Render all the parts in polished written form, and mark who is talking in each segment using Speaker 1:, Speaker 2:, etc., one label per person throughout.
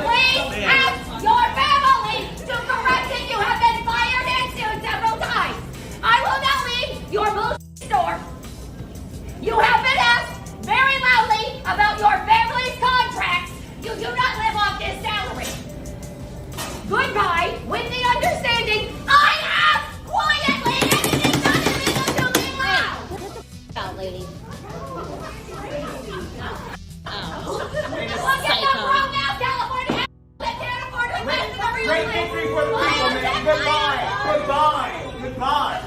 Speaker 1: Please ask your family to correct it. You have been fired and sued several times. I will now leave your bullshit store. You have been asked very loudly about your family's contracts. You do not live off this salary. Goodbye, with the understanding I have quietly, and it is not illegal to be loud.
Speaker 2: Get the out, lady.
Speaker 1: Look at the grown now, California that can't afford to invest wherever you
Speaker 3: Great
Speaker 1: live.
Speaker 3: victory for the people, man. Goodbye.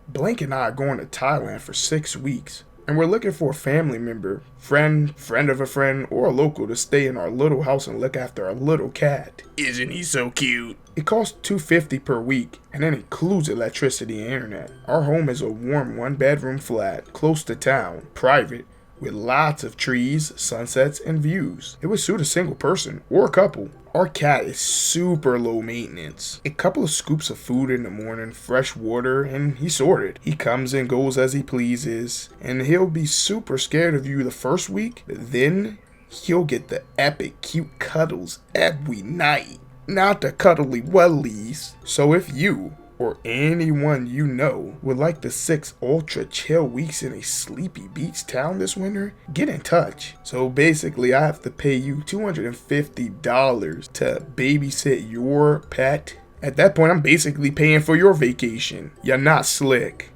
Speaker 4: Blank and I are going to Thailand for 6 weeks, and we're looking for a family member, friend of a friend, or a local to stay in our little house and look after our little cat. Isn't he so cute? It costs $250 per week, and that includes electricity and internet. Our home is a warm 1-bedroom flat, close to town, private, with lots of trees, sunsets, and views. It would suit a single person or a couple. Our cat is super low maintenance. A couple of scoops of food in the morning, fresh water, and he's sorted. He comes and goes as he pleases, and he'll be super scared of you the first week, but then he'll get the epic cute cuddles every night. Not the cuddly wellies. So if you or anyone you know would like the 6 ultra chill weeks in a sleepy beach town this winter, get in touch. So basically I have to pay you $250 to babysit your pet. At that point I'm basically paying for your vacation. You're not slick.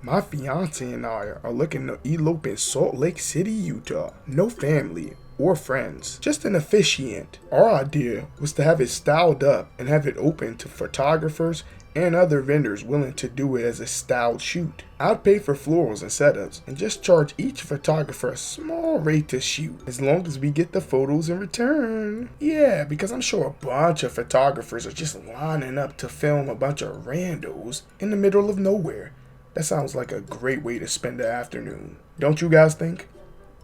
Speaker 4: My fiance and I are looking to elope in Salt Lake City, Utah. No family or friends, just an officiant. Our idea was to have it styled up and have it open to photographers and other vendors willing to do it as a styled shoot. I'd pay for florals and setups and just charge each photographer a small rate to shoot, as long as we get the photos in return. Yeah, because I'm sure a bunch of photographers are just lining up to film a bunch of randos in the middle of nowhere. That sounds like a great way to spend the afternoon. Don't you guys think?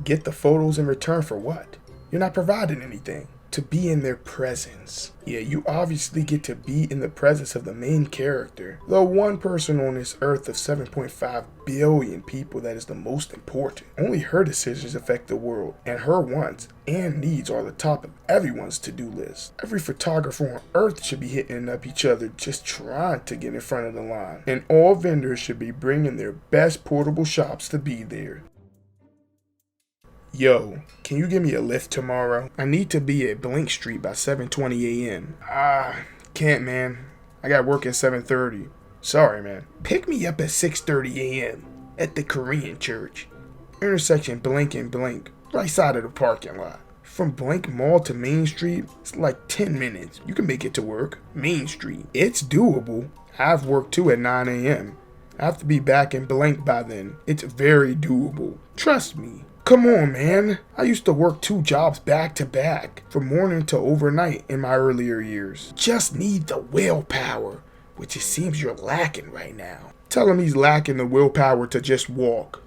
Speaker 4: Get the photos in return for what? You're not providing anything. To be in their presence. Yeah, you obviously get to be in the presence of the main character. The one person on this earth of 7.5 billion people that is the most important. Only her decisions affect the world, and her wants and needs are the top of everyone's to-do list. Every photographer on earth should be hitting up each other just trying to get in front of the line. And all vendors should be bringing their best portable shops to be there. Yo, can you give me a lift tomorrow? I need to be at Blink Street by 7:20 a.m. Can't, man. I got work at 7:30. Sorry, man. Pick me up at 6:30 a.m. at the Korean church. Intersection Blink and Blink, right side of the parking lot. From Blink Mall to Main Street, it's like 10 minutes. You can make it to work. Main Street. It's doable. I've worked too at 9 a.m. I have to be back in Blink by then. It's very doable. Trust me. Come on, man. I used to work 2 jobs back to back, from morning to overnight in my earlier years. Just need the willpower, which it seems you're lacking right now. Tell him he's lacking the willpower to just walk.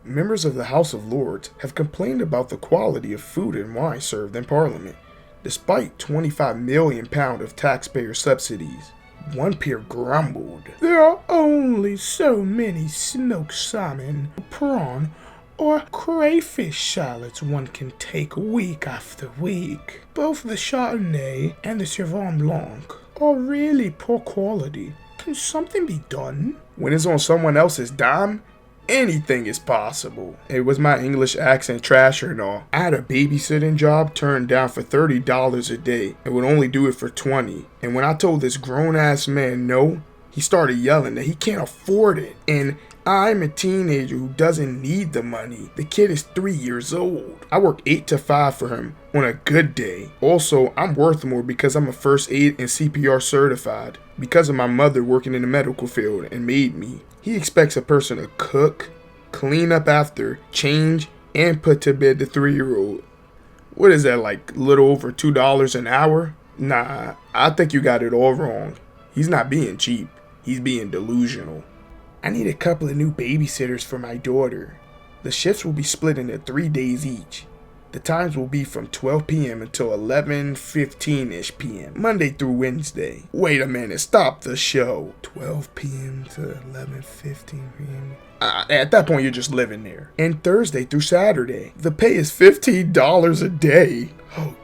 Speaker 4: Members of the House of Lords have complained about the quality of food and wine served in Parliament, despite £25 million of taxpayer subsidies. One peer grumbled, "There are only so many smoked salmon, prawn, or crayfish salads one can take week after week. Both the Chardonnay and the Sauvignon Blanc are really poor quality. Can something be done?" When it's on someone else's dime, anything is possible. It was my English accent trasher and all. I had a babysitting job turned down for $30 a day and would only do it for $20. And when I told this grown-ass man no, he started yelling that he can't afford it. And I'm a teenager who doesn't need the money. The kid is 3 years old. I work 8 to 5 for him on a good day. Also, I'm worth more because I'm a first aid and CPR certified. Because of my mother working in the medical field and made me. He expects a person to cook, clean up after, change, and put to bed the 3-year-old. What is that, like a little over $2 an hour? Nah, I think you got it all wrong. He's not being cheap. He's being delusional. I need a couple of new babysitters for my daughter. The shifts will be split into 3 days each. The times will be from 12 p.m. until 11:15-ish p.m. Monday through Wednesday. Wait a minute, stop the show. 12 p.m. to 11:15 p.m. At that point, you're just living there. And Thursday through Saturday. The pay is $15 a day. Oh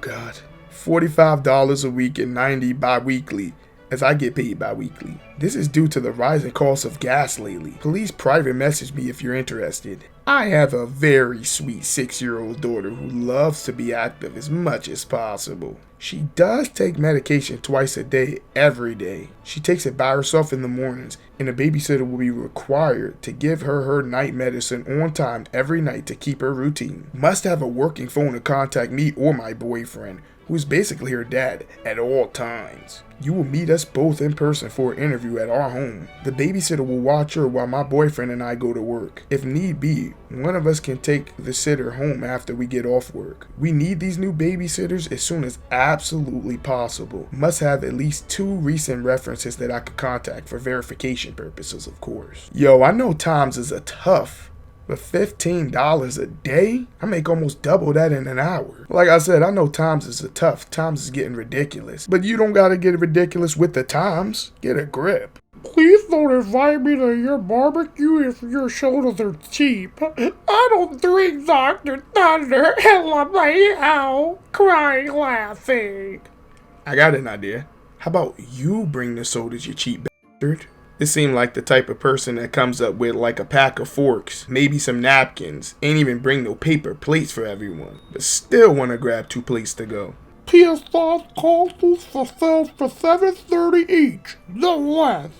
Speaker 4: God. $45 a week and $90 bi-weekly, as I get paid bi-weekly. This is due to the rising cost of gas lately. Please private message me if you're interested. I have a very sweet 6-year-old daughter who loves to be active as much as possible. She does take medication twice a day, every day. She takes it by herself in the mornings, and a babysitter will be required to give her her night medicine on time every night to keep her routine. Must have a working phone to contact me or my boyfriend, who is basically her dad, at all times. You will meet us both in person for an interview at our home. The babysitter will watch her while my boyfriend and I go to work. If need be, one of us can take the sitter home after we get off work. We need these new babysitters as soon as absolutely possible. Must have at least 2 recent references that I could contact for verification purposes, of course. Yo, I know times is a tough, but $15 a day? I make almost double that in an hour. Like I said, I know times is a tough. Times is getting ridiculous. But you don't gotta get ridiculous with the times. Get a grip.
Speaker 2: Please don't invite me to your barbecue if your shoulders are cheap. I don't drink Dr. Thunder and LaMayo. Crying laughing.
Speaker 4: I got an idea. How about you bring the sodas, you cheap bastard? This seemed like the type of person that comes up with like a pack of forks, maybe some napkins, ain't even bring no paper plates for everyone, but still want to grab 2 plates to go.
Speaker 2: PS5 consoles for sale for $730 each, no less.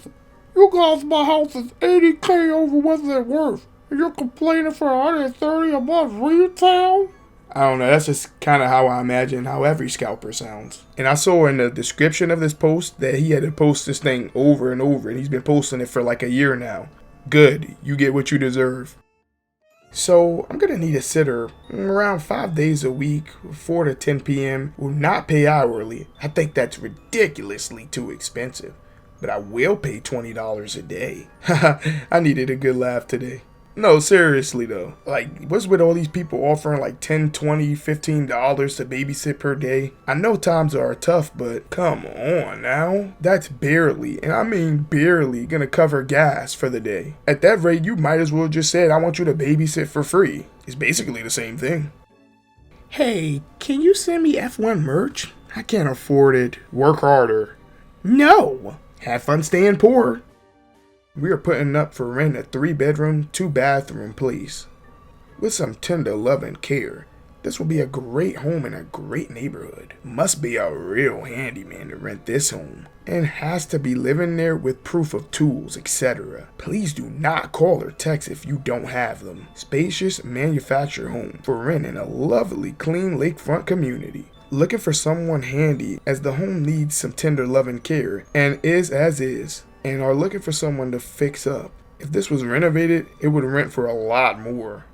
Speaker 2: You guys, my house is $80K over what they're worth, and you're complaining for $130 a month retail?
Speaker 4: I don't know, that's just kind of how I imagine how every scalper sounds. And I saw in the description of this post that he had to post this thing over and over, and he's been posting it for like a year now. Good, you get what you deserve. So I'm gonna need a sitter around 5 days a week, 4 to 10 p.m. Will not pay hourly. I think that's ridiculously too expensive, but I will pay $20 a day. I needed a good laugh today. No, seriously though, like, what's with all these people offering like $10, $20, $15 to babysit per day? I know times are tough, but come on now. That's barely, and I mean barely, gonna cover gas for the day. At that rate, you might as well just say, I want you to babysit for free. It's basically the same thing. Hey, can you send me F1 merch? I can't afford it. Work harder. No! Have fun staying poor. We are putting up for rent a 3-bedroom, 2-bathroom place. With some tender love and care, this will be a great home in a great neighborhood. Must be a real handyman to rent this home, and has to be living there with proof of tools, etc. Please do not call or text if you don't have them. Spacious manufactured home for rent in a lovely clean lakefront community. Looking for someone handy as the home needs some tender love and care and is as is. And are looking for someone to fix up. If this was renovated, it would rent for a lot more.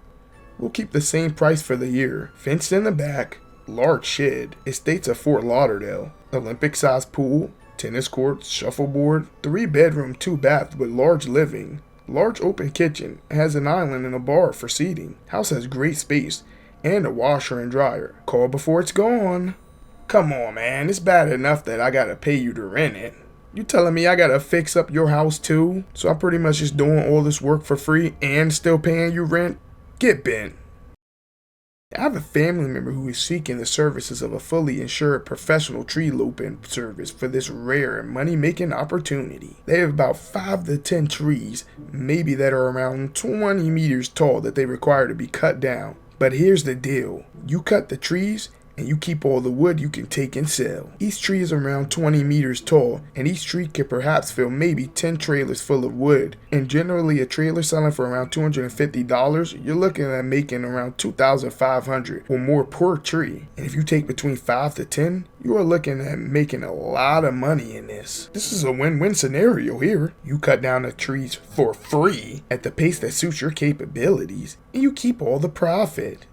Speaker 4: We'll keep the same price for the year. Fenced in the back, large shed, estates of Fort Lauderdale, Olympic-sized pool, tennis courts, shuffleboard, 3-bedroom, 2-bath with large living, large open kitchen, has an island and a bar for seating. House has great space and a washer and dryer. Call before it's gone. Come on, man, it's bad enough that I gotta pay you to rent it. You telling me I gotta fix up your house too? So I'm pretty much just doing all this work for free and still paying you rent? Get bent. I have a family member who is seeking the services of a fully insured professional tree looping service for this rare and money-making opportunity. They have about 5 to 10 trees, maybe that are around 20 meters tall that they require to be cut down. But here's the deal. You cut the trees, and you keep all the wood you can take and sell. Each tree is around 20 meters tall, and each tree could perhaps fill maybe 10 trailers full of wood. And generally a trailer selling for around $250, you're looking at making around $2,500 or more per tree. And if you take between 5 to 10, you are looking at making a lot of money in this. This is a win-win scenario here. You cut down the trees for free at the pace that suits your capabilities, and you keep all the profit.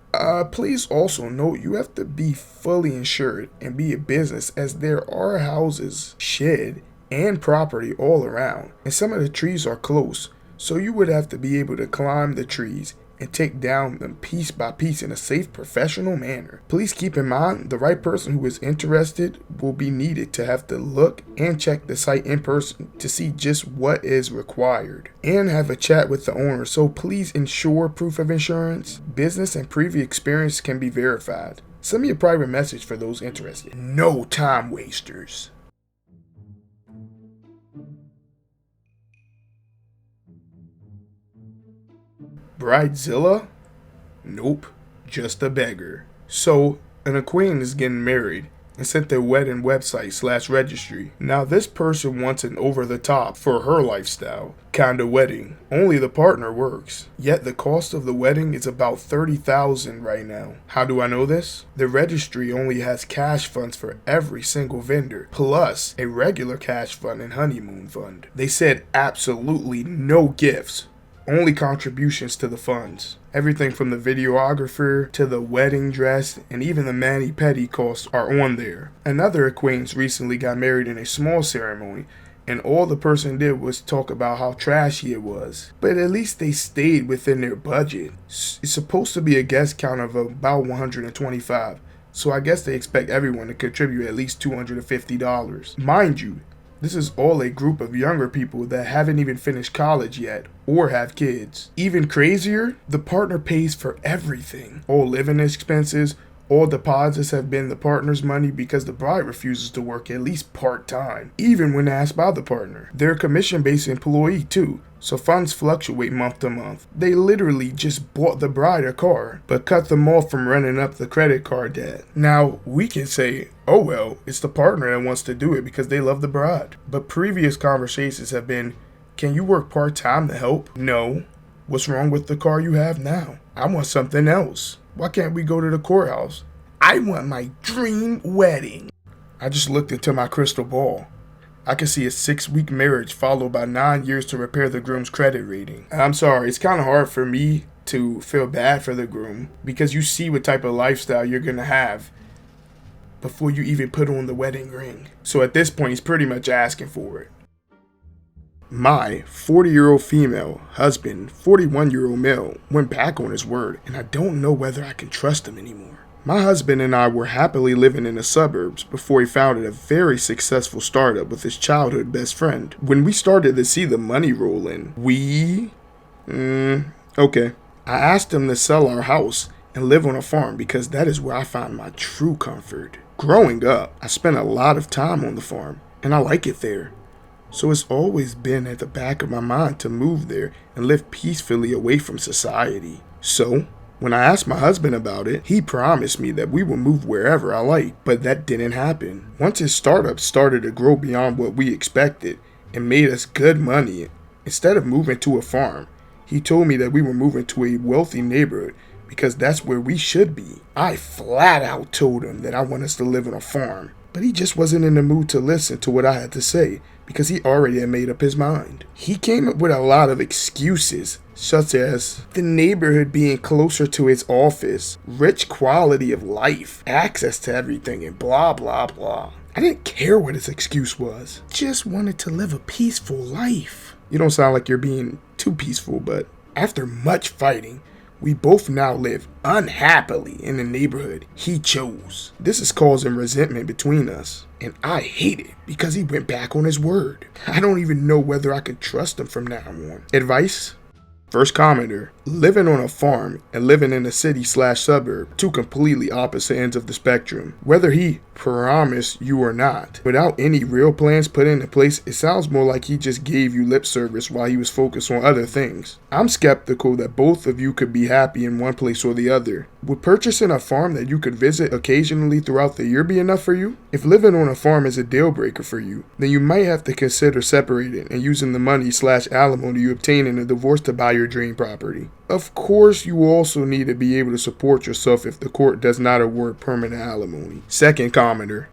Speaker 4: Please also note you have to be fully insured and be a business, as there are houses, shed, and property all around, and some of the trees are close, so you would have to be able to climb the trees and take down them piece by piece in a safe, professional manner. Please keep in mind the right person who is interested will be needed to have to look and check the site in person to see just what is required and have a chat with the owner, so please ensure proof of insurance, business, and previous experience can be verified. Send me a private message for those interested. No time wasters. Bridezilla? Nope, just a beggar. So, an acquaintance is getting married and sent their wedding website / registry. Now this person wants an over-the-top, for her lifestyle, kind of wedding. Only the partner works. Yet the cost of the wedding is about $30,000 right now. How do I know this? The registry only has cash funds for every single vendor, plus a regular cash fund and honeymoon fund. They said absolutely no gifts. Only contributions to the funds. Everything from the videographer to the wedding dress and even the mani-pedi costs are on there. Another acquaintance recently got married in a small ceremony, and all the person did was talk about how trashy it was. But at least they stayed within their budget. It's supposed to be a guest count of about 125, so I guess they expect everyone to contribute at least $250. Mind you, this is all a group of younger people that haven't even finished college yet or have kids. Even crazier, the partner pays for everything. All living expenses, all deposits have been the partner's money because the bride refuses to work at least part-time, even when asked by the partner. They're a commission-based employee too, so funds fluctuate month to month. They literally just bought the bride a car, but cut them off from running up the credit card debt. Now, we can say, oh well, it's the partner that wants to do it because they love the bride. But previous conversations have been, can you work part-time to help? No. What's wrong with the car you have now? I want something else. Why can't we go to the courthouse? I want my dream wedding. I just looked into my crystal ball. I can see a 6-week marriage followed by 9 years to repair the groom's credit rating. I'm sorry, it's kind of hard for me to feel bad for the groom because you see what type of lifestyle you're going to have before you even put on the wedding ring. So at this point, he's pretty much asking for it. My 40-year-old female husband, 41-year-old male, went back on his word, and I don't know whether I can trust him anymore. My husband and I were happily living in the suburbs before he founded a very successful startup with his childhood best friend. When we started to see the money roll in, I asked him to sell our house and live on a farm because that is where I find my true comfort. Growing up, I spent a lot of time on the farm, and I like it there. So it's always been at the back of my mind to move there and live peacefully away from society. So, when I asked my husband about it, he promised me that we would move wherever I like, but that didn't happen. Once his startup started to grow beyond what we expected and made us good money, instead of moving to a farm, he told me that we were moving to a wealthy neighborhood because that's where we should be. I flat out told him that I want us to live on a farm, but he just wasn't in the mood to listen to what I had to say because he already had made up his mind. He came up with a lot of excuses, such as the neighborhood being closer to his office, rich quality of life, access to everything, and blah blah blah. I didn't care what his excuse was. Just wanted to live a peaceful life. You don't sound like you're being too peaceful, but after much fighting, we both now live unhappily in the neighborhood he chose. This is causing resentment between us, and I hate it because he went back on his word. I don't even know whether I could trust him from now on. Advice? First commenter, living on a farm and living in a city/suburb, two completely opposite ends of the spectrum. Whether he promised you or not, without any real plans put into place, it sounds more like he just gave you lip service while he was focused on other things. I'm skeptical that both of you could be happy in one place or the other. Would purchasing a farm that you could visit occasionally throughout the year be enough for you? If living on a farm is a deal breaker for you, then you might have to consider separating and using the money/alimony you obtain in a divorce to buy your dream property. Of course, you also need to be able to support yourself if the court does not award permanent alimony. Second commenter,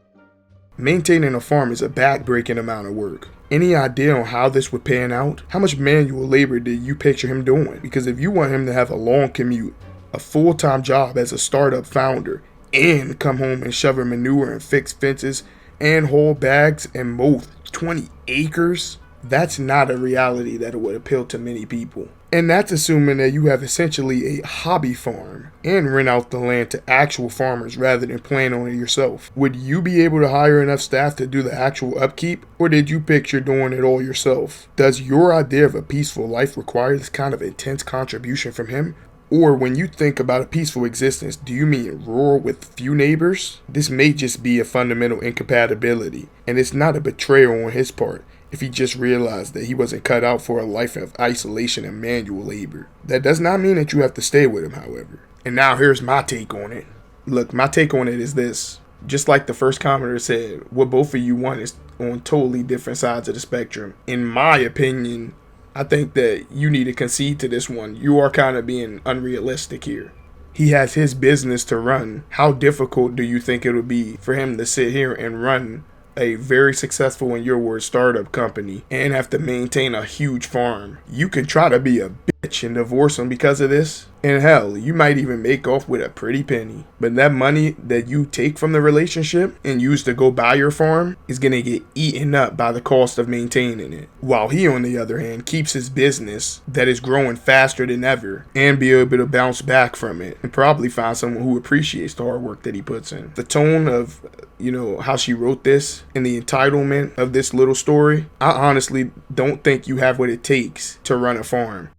Speaker 4: maintaining a farm is a back-breaking amount of work. Any idea on how this would pan out? How much manual labor did you picture him doing? Because if you want him to have a long commute, a full-time job as a startup founder, and come home and shovel manure and fix fences and haul bags and mow 20 acres, that's not a reality that would appeal to many people. And that's assuming that you have essentially a hobby farm and rent out the land to actual farmers rather than plan on it yourself. Would you be able to hire enough staff to do the actual upkeep, or did you picture doing it all yourself? Does your idea of a peaceful life require this kind of intense contribution from him? Or when you think about a peaceful existence, do you mean rural with few neighbors? This may just be a fundamental incompatibility, and it's not a betrayal on his part if he just realized that he wasn't cut out for a life of isolation and manual labor. That does not mean that you have to stay with him, however. And now here's my take on it. Look, my take on it is this. Just like the first commenter said, what both of you want is on totally different sides of the spectrum. In my opinion, I think that you need to concede to this one. You are kind of being unrealistic here. He has his business to run. How difficult do you think it would be for him to sit here and run a very successful, in your words, startup company and have to maintain a huge farm? You can try to be a bitch and divorce him because of this. And hell, you might even make off with a pretty penny. But that money that you take from the relationship and use to go buy your farm is going to get eaten up by the cost of maintaining it. While he, on the other hand, keeps his business that is growing faster than ever and be able to bounce back from it and probably find someone who appreciates the hard work that he puts in. The tone of, how she wrote this and the entitlement of this little story, I honestly don't think you have what it takes to run a farm.